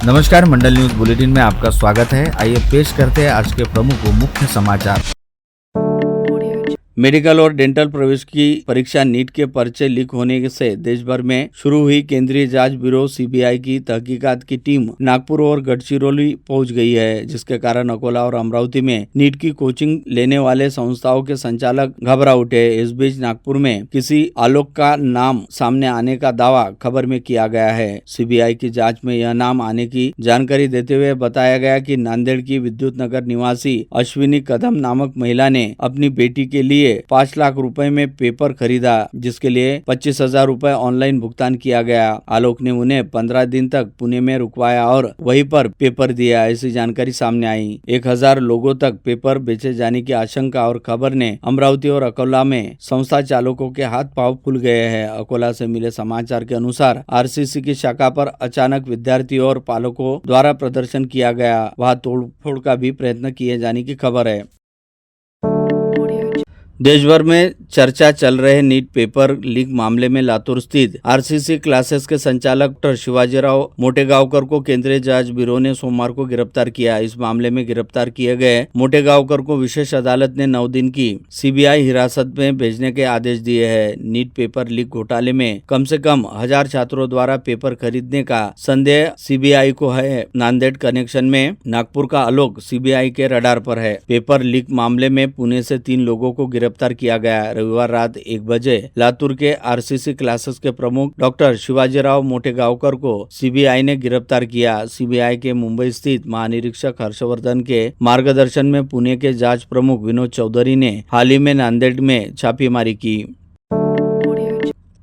नमस्कार, मंडल news bulletin में आपका स्वागत है। आइए पेश करते हैं आज के प्रमुख व मुख्य समाचार। मेडिकल और डेंटल प्रवेश की परीक्षा नीट के पर्चे लीक होने से देश भर में शुरू हुई केंद्रीय जांच ब्यूरो सीबीआई की तहकीकात की टीम नागपुर और गढ़चिरौली पहुंच गई है, जिसके कारण अकोला और अमरावती में नीट की कोचिंग लेने वाले संस्थाओं के संचालक घबरा उठे। इस बीच नागपुर में किसी आलोक का नाम सामने आने का दावा खबर में किया गया है। सीबीआई की जाँच में यह नाम आने की जानकारी देते हुए बताया गया कि नांदेड़ की विद्युत नगर निवासी अश्विनी कदम नामक महिला ने अपनी बेटी के लिए 5 लाख रुपए में पेपर खरीदा, जिसके लिए 25,000 रुपए ऑनलाइन भुगतान किया गया। आलोक ने उन्हें 15 दिन तक पुणे में रुकवाया और वहीं पर पेपर दिया, ऐसी जानकारी सामने आई। 1000 लोगों तक पेपर बेचे जाने की आशंका और खबर ने अमरावती और अकोला में संस्था चालकों के हाथ पांव फूल गए हैं। अकोला से मिले समाचार के अनुसार आरसीसी की शाखा पर अचानक विद्यार्थियों और पालकों द्वारा प्रदर्शन किया गया, वहां तोड़फोड़ का भी प्रयत्न किए जाने की खबर है। देश भर में चर्चा चल रहे नीट पेपर लीक मामले में लातूर स्थित आरसीसी क्लासेस के संचालक डॉक्टर शिवाजीराव मोटेगांवकर को केंद्रीय जांच ब्यूरो ने सोमवार को गिरफ्तार किया। इस मामले में गिरफ्तार किए गए मोटेगांवकर को विशेष अदालत ने 9 दिन की सीबीआई हिरासत में भेजने के आदेश दिए हैं। नीट पेपर लीक घोटाले में कम से कम 1000 छात्रों द्वारा पेपर खरीदने का संदेह सीबीआई को है। नांदेड़ कनेक्शन में नागपुर का आलोक सीबीआई के रडार पर है। पेपर लीक मामले में पुणे से 3 लोगों को गिरफ्तार किया गया। रविवार रात 1 बजे लातूर के आरसीसी क्लासेस के प्रमुख डॉक्टर शिवाजीराव मोटेगांवकर को सीबीआई ने गिरफ्तार किया। सीबीआई के मुंबई स्थित महानिरीक्षक हर्षवर्धन के मार्गदर्शन में पुणे के जांच प्रमुख विनोद चौधरी ने हाल ही में नांदेड़ में छापेमारी की।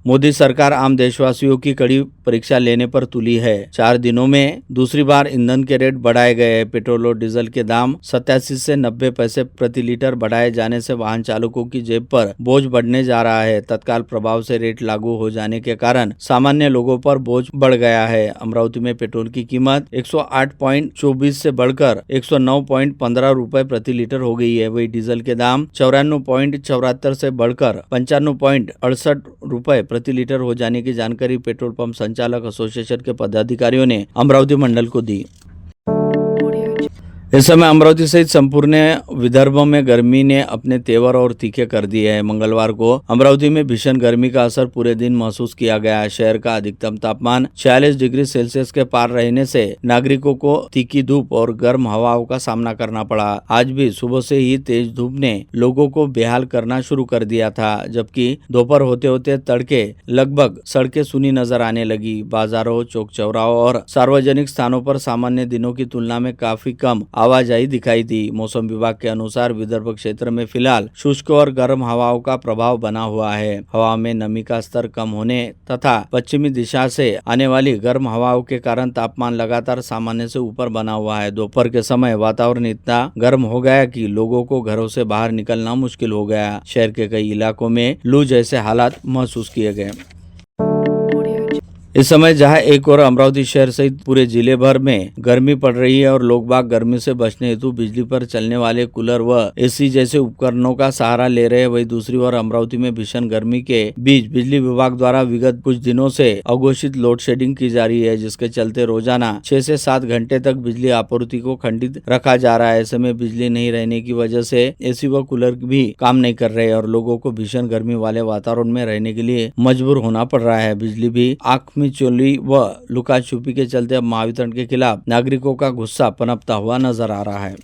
मोदी सरकार आम देशवासियों की कड़ी परीक्षा लेने पर तुली है। 4 दिनों में दूसरी बार ईंधन के रेट बढ़ाए गए हैं। पेट्रोल और डीजल के दाम 87 से 90 पैसे प्रति लीटर बढ़ाए जाने से वाहन चालकों की जेब पर बोझ बढ़ने जा रहा है। तत्काल प्रभाव से रेट लागू हो जाने के कारण सामान्य लोगों पर बोझ बढ़ गया है। अमरावती में पेट्रोल की कीमत 108.24 से बढ़कर 109.15 रुपए प्रति लीटर हो गई है। वही डीजल के दाम 94.74 से बढ़कर 95.68 रुपए प्रति लीटर हो जाने की जानकारी पेट्रोल पंप संचालक एसोसिएशन के पदाधिकारियों ने अमरावती मंडल को दी। इस समय अमरावती सहित संपूर्ण विदर्भ में गर्मी ने अपने तेवर और तीखे कर दिए हैं। मंगलवार को अमरावती में भीषण गर्मी का असर पूरे दिन महसूस किया गया। शहर का अधिकतम तापमान 46 डिग्री सेल्सियस के पार रहने से नागरिकों को तीखी धूप और गर्म हवाओं का सामना करना पड़ा। आज भी सुबह से ही तेज धूप ने लोगों को बेहाल करना शुरू कर दिया था, जबकि दोपहर होते होते तड़के लगभग सड़कें सूनी नजर आने लगी। बाजारों, चौक चौराहों और सार्वजनिक स्थानों पर सामान्य दिनों की तुलना में काफी कम आवाजाही दिखाई दी। मौसम विभाग के अनुसार विदर्भ क्षेत्र में फिलहाल शुष्क और गर्म हवाओं का प्रभाव बना हुआ है। हवा में नमी का स्तर कम होने तथा पश्चिमी दिशा से आने वाली गर्म हवाओं के कारण तापमान लगातार सामान्य से ऊपर बना हुआ है। दोपहर के समय वातावरण इतना गर्म हो गया कि लोगों को घरों से बाहर निकलना मुश्किल हो गया। शहर के कई इलाकों में लू जैसे हालात महसूस किए गए। इस समय जहां एक और अमरावती शहर सहित पूरे जिले भर में गर्मी पड़ रही है और लोग बाग गर्मी से बचने हेतु बिजली पर चलने वाले कूलर व एसी जैसे उपकरणों का सहारा ले रहे हैं, वही दूसरी ओर अमरावती में भीषण गर्मी के बीच बिजली विभाग द्वारा विगत कुछ दिनों से अघोषित लोड शेडिंग की जा रही है, जिसके चलते रोजाना 6 से 7 घंटे तक बिजली आपूर्ति को खंडित रखा जा रहा है। ऐसे में बिजली नहीं रहने की वजह से एसी व कूलर भी काम नहीं कर रहे और लोगों को भीषण गर्मी वाले वातावरण में रहने के लिए मजबूर होना पड़ रहा है। बिजली भी आंख में चोली व लुका छुपी के चलते अब महावितरण के खिलाफ नागरिकों का गुस्सा पनपता हुआ नजर आ रहा है।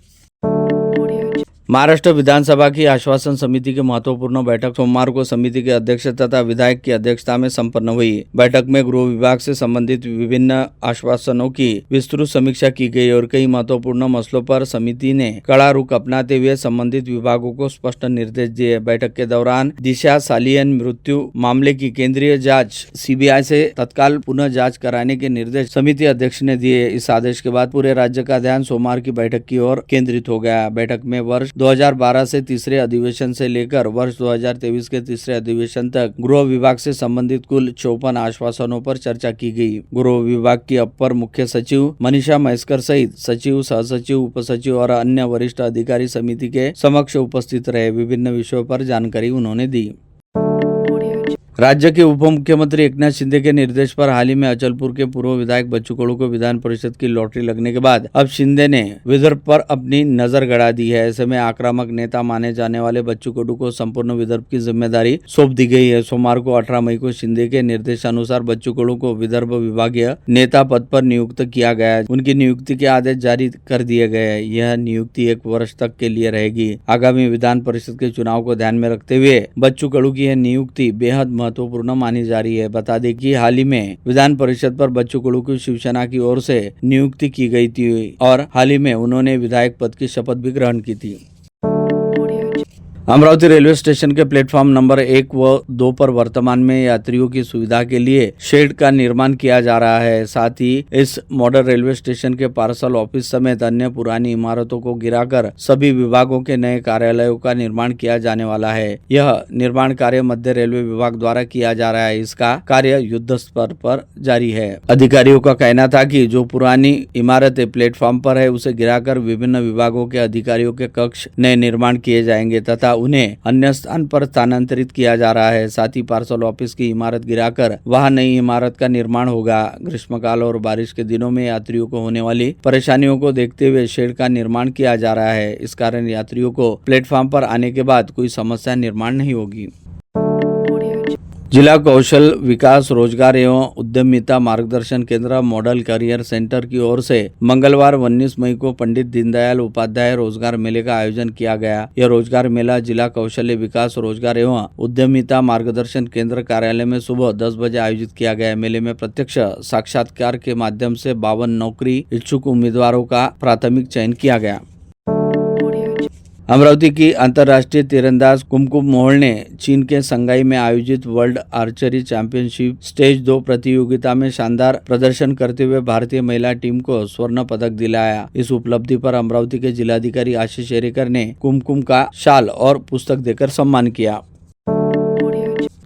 महाराष्ट्र विधानसभा की आश्वासन समिति की महत्वपूर्ण बैठक सोमवार को समिति के अध्यक्ष तथा विधायक की अध्यक्षता में संपन्न हुई। बैठक में गृह विभाग से संबंधित विभिन्न आश्वासनों की विस्तृत समीक्षा की गई और कई महत्वपूर्ण मसलों पर समिति ने कड़ा रुख अपनाते हुए संबंधित विभागों को स्पष्ट निर्देश दिए। बैठक के दौरान दिशा सालियन मृत्यु मामले की केंद्रीय जाँच सीबीआई से तत्काल पुनः जाँच कराने के निर्देश समिति अध्यक्ष ने दिए। इस आदेश के बाद पूरे राज्य का ध्यान सोमवार की बैठक की ओर केंद्रित हो गया। बैठक में वर्ष 2012 से तीसरे अधिवेशन से लेकर वर्ष 2023 के तीसरे अधिवेशन तक गृह विभाग से संबंधित कुल 54 आश्वासनों पर चर्चा की गई। गृह विभाग की अपर मुख्य सचिव मनीषा महेश्कर सहित सचिव, सहसचिव, उपसचिव और अन्य वरिष्ठ अधिकारी समिति के समक्ष उपस्थित रहे। विभिन्न विषयों पर जानकारी उन्होंने दी। राज्य के उप मुख्यमंत्री एकनाथ शिंदे के निर्देश पर हाल ही में अचलपुर के पूर्व विधायक बच्चू कडू को विधान परिषद की लॉटरी लगने के बाद अब शिंदे ने विदर्भ पर अपनी नजर गड़ा दी है। ऐसे में आक्रामक नेता माने जाने वाले बच्चू कडू को संपूर्ण विदर्भ की जिम्मेदारी सौंप दी गई है। सोमवार को 18 मई को शिंदे के निर्देशानुसार बच्चू कडू को विदर्भ विभागीय नेता पद पर नियुक्त किया गया है। उनकी नियुक्ति के आदेश जारी कर दिए गए हैं। यह नियुक्ति 1 वर्ष तक के लिए रहेगी। आगामी विधान परिषद के चुनाव को ध्यान में रखते हुए बच्चू कडू की यह नियुक्ति बेहद महत्वपूर्ण मानी जा रही है। बता दें कि हाल ही में विधान परिषद पर बच्चू कडू की शिवसेना की ओर से नियुक्ति की गई थी और हाल ही में उन्होंने विधायक पद की शपथ भी ग्रहण की थी। अमरावती रेलवे स्टेशन के प्लेटफॉर्म नंबर 1 व 2 पर वर्तमान में यात्रियों की सुविधा के लिए शेड का निर्माण किया जा रहा है। साथ ही इस मॉडल रेलवे स्टेशन के पार्सल ऑफिस समेत अन्य पुरानी इमारतों को गिराकर सभी विभागों के नए कार्यालयों का निर्माण किया जाने वाला है। यह निर्माण कार्य मध्य रेलवे विभाग द्वारा किया जा रहा है। इसका कार्य युद्ध स्तर पर जारी है। अधिकारियों का कहना था कि जो पुरानी इमारतें प्लेटफॉर्म पर है उसे गिराकर विभिन्न विभागों के अधिकारियों के कक्ष नए निर्माण किए जाएंगे तथा उन्हें अन्य स्थान पर स्थानांतरित किया जा रहा है। साथ ही पार्सल ऑफिस की इमारत गिराकर वहां नई इमारत का निर्माण होगा। ग्रीष्मकाल और बारिश के दिनों में यात्रियों को होने वाली परेशानियों को देखते हुए शेड का निर्माण किया जा रहा है। इस कारण यात्रियों को प्लेटफॉर्म पर आने के बाद कोई समस्या निर्माण नहीं होगी। जिला कौशल विकास रोजगार एवं उद्यमिता मार्गदर्शन केंद्र मॉडल करियर सेंटर की ओर से मंगलवार 19 मई को पंडित दीनदयाल उपाध्याय रोजगार मेले का आयोजन किया गया। यह रोजगार मेला जिला कौशल्य विकास रोजगार एवं उद्यमिता मार्गदर्शन केंद्र कार्यालय में सुबह 10 बजे आयोजित किया गया। मेले में प्रत्यक्ष साक्षात्कार के माध्यम से 52 नौकरी इच्छुक उम्मीदवारों का प्राथमिक चयन किया गया। अमरावती की अंतर्राष्ट्रीय तीरंदाज कुमकुम मोहोल ने चीन के संगाई में आयोजित वर्ल्ड आर्चरी चैंपियनशिप स्टेज 2 प्रतियोगिता में शानदार प्रदर्शन करते हुए भारतीय महिला टीम को स्वर्ण पदक दिलाया। इस उपलब्धि पर अमरावती के जिलाधिकारी आशीष एरेकर ने कुमकुम का शाल और पुस्तक देकर सम्मान किया।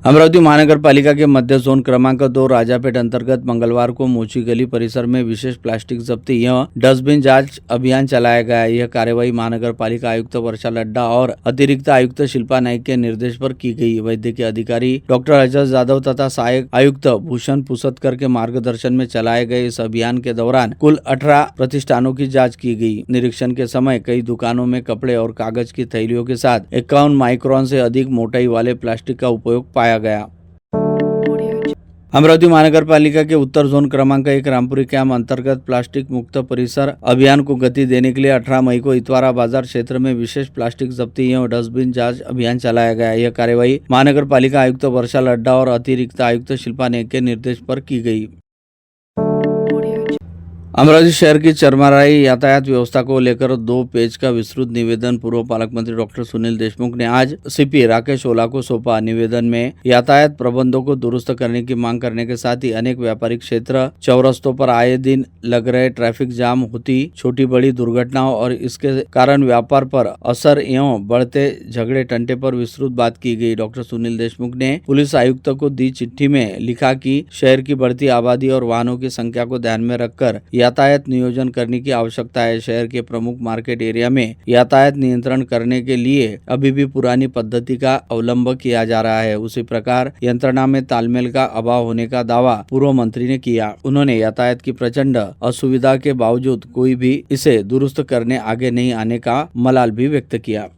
अमरावती महानगर पालिका के मध्य जोन क्रमांक 2 राजापेट अंतर्गत मंगलवार को मोची गली परिसर में विशेष प्लास्टिक जब्ती एवं डस्टबिन जांच अभियान चलाया गया। यह कार्यवाही महानगर पालिका आयुक्त वर्षा लड्डा और अतिरिक्त आयुक्त शिल्पा नाइक के निर्देश पर की गई। वैद्यकीय अधिकारी डॉक्टर अजय यादव तथा सहायक आयुक्त भूषण पुसतकर के मार्गदर्शन में चलाए गए इस अभियान के दौरान कुल 18 प्रतिष्ठानों की जाँच की गई। निरीक्षण के समय कई दुकानों में कपड़े और कागज की थैलियों के साथ 51 माइक्रोन से अधिक मोटाई वाले प्लास्टिक का उपयोग पाया गया। अमरावती महानगर पालिका के उत्तर जोन क्रमांक 1 रामपुरी कैंप अंतर्गत प्लास्टिक मुक्त परिसर अभियान को गति देने के लिए 18 मई को इतवारा बाजार क्षेत्र में विशेष प्लास्टिक जब्ती एवं डस्टबिन जांच अभियान चलाया गया। यह कार्यवाही महानगर पालिका आयुक्त वर्षा लड्डा और अतिरिक्त आयुक्त शिल्पा नाइक के निर्देश पर की गई। अमरावती शहर की चरमराई यातायात व्यवस्था को लेकर 2 पेज का विस्तृत निवेदन पूर्व पालक मंत्री डॉक्टर सुनील देशमुख ने आज सीपी राकेश ओला को सौंपा। निवेदन में यातायात प्रबंधों को दुरुस्त करने की मांग करने के साथ ही अनेक व्यापारिक क्षेत्र चौरस्तों पर आए दिन लग रहे ट्रैफिक जाम होती छोटी बड़ी दुर्घटनाओं और इसके कारण व्यापार पर असर एवं बढ़ते झगड़े टंटे पर विस्तृत बात की गई। डॉक्टर सुनील देशमुख ने पुलिस आयुक्त को दी चिट्ठी में लिखा कि शहर की बढ़ती आबादी और वाहनों की संख्या को ध्यान में रखकर यातायात नियोजन करने की आवश्यकता है। शहर के प्रमुख मार्केट एरिया में यातायात नियंत्रण करने के लिए अभी भी पुरानी पद्धति का अवलंब किया जा रहा है। उसी प्रकार यंत्रणा में तालमेल का अभाव होने का दावा पूर्व मंत्री ने किया। उन्होंने यातायात की प्रचंड असुविधा के बावजूद कोई भी इसे दुरुस्त करने आगे नहीं आने का मलाल भी व्यक्त किया।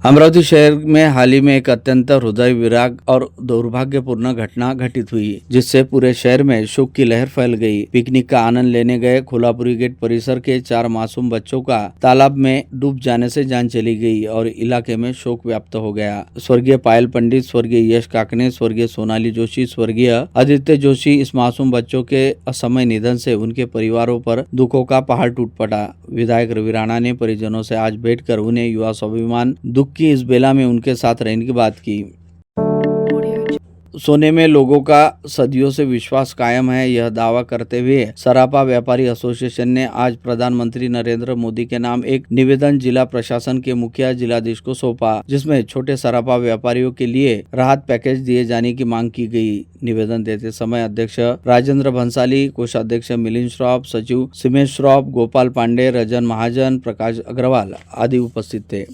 अमरावती शहर में हाल ही में एक अत्यंत हृदय विराग और दुर्भाग्यपूर्ण घटना घटित हुई जिससे पूरे शहर में शोक की लहर फैल गई। पिकनिक का आनंद लेने गए खोलापुरी गेट परिसर के 4 मासूम बच्चों का तालाब में डूब जाने से जान चली गई और इलाके में शोक व्याप्त हो गया। स्वर्गीय पायल पंडित, स्वर्गीय यश काकने, स्वर्गीय सोनाली जोशी, स्वर्गीय आदित्य जोशी, इस मासूम बच्चों के असमय निधन से उनके परिवारों पर दुखों का पहाड़ टूट पड़ा। विधायक रवि राणा ने परिजनों से आज भेंट कर उन्हें युवा स्वाभिमान दुख की इस बेला में उनके साथ रहने की बात की। सोने में लोगों का सदियों से विश्वास कायम है, यह दावा करते हुए सराफा व्यापारी एसोसिएशन ने आज प्रधानमंत्री नरेंद्र मोदी के नाम एक निवेदन जिला प्रशासन के मुखिया जिलाधीश को सौंपा, जिसमें छोटे सराफा व्यापारियों के लिए राहत पैकेज दिए जाने की मांग की गई। निवेदन देते समय अध्यक्ष राजेंद्र भंसाली, कोषाध्यक्ष मिलिंद श्रॉफ, सचिव सिमेश श्रॉफ, गोपाल पांडे, रजन महाजन, प्रकाश अग्रवाल आदि उपस्थित थे।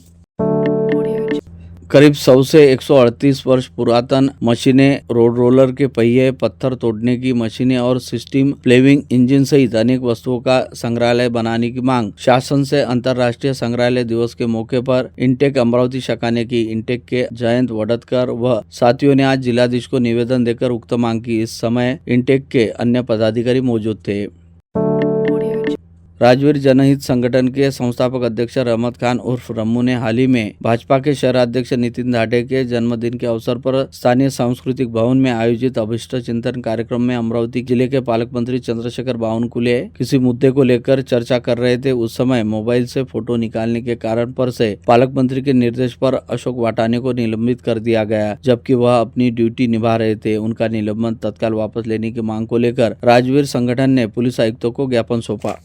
करीब 100 से 138 वर्ष पुरातन मशीनें, रोड रोलर के पहिए, पत्थर तोड़ने की मशीनें और सिस्टम प्लेविंग इंजन सहित अनेक वस्तुओं का संग्रहालय बनाने की मांग शासन से अंतर्राष्ट्रीय संग्रहालय दिवस के मौके पर इंटेक अमरावती शाखा ने की। इंटेक के जयंत वडतकर व साथियों ने आज जिलाधीश को निवेदन देकर उक्त मांग की। इस समय इंटेक के अन्य पदाधिकारी मौजूद थे। राजवीर जनहित संगठन के संस्थापक अध्यक्ष रहमत खान उर्फ रम्मू ने हाल ही में भाजपा के शहराध्यक्ष नितिन धाटे के जन्मदिन के अवसर पर स्थानीय सांस्कृतिक भवन में आयोजित अभिष्ट चिंतन कार्यक्रम में अमरावती जिले के पालक मंत्री चंद्रशेखर बावनकुले किसी मुद्दे को लेकर चर्चा कर रहे थे। उस समय मोबाइल से फोटो निकालने के कारण पर से पालक मंत्री के निर्देश पर अशोक वाटाने को निलंबित कर दिया गया, जबकि वह अपनी ड्यूटी निभा रहे थे। उनका निलंबन तत्काल वापस लेने की मांग को लेकर राजवीर संगठन ने पुलिस आयुक्तों को ज्ञापन सौंपा।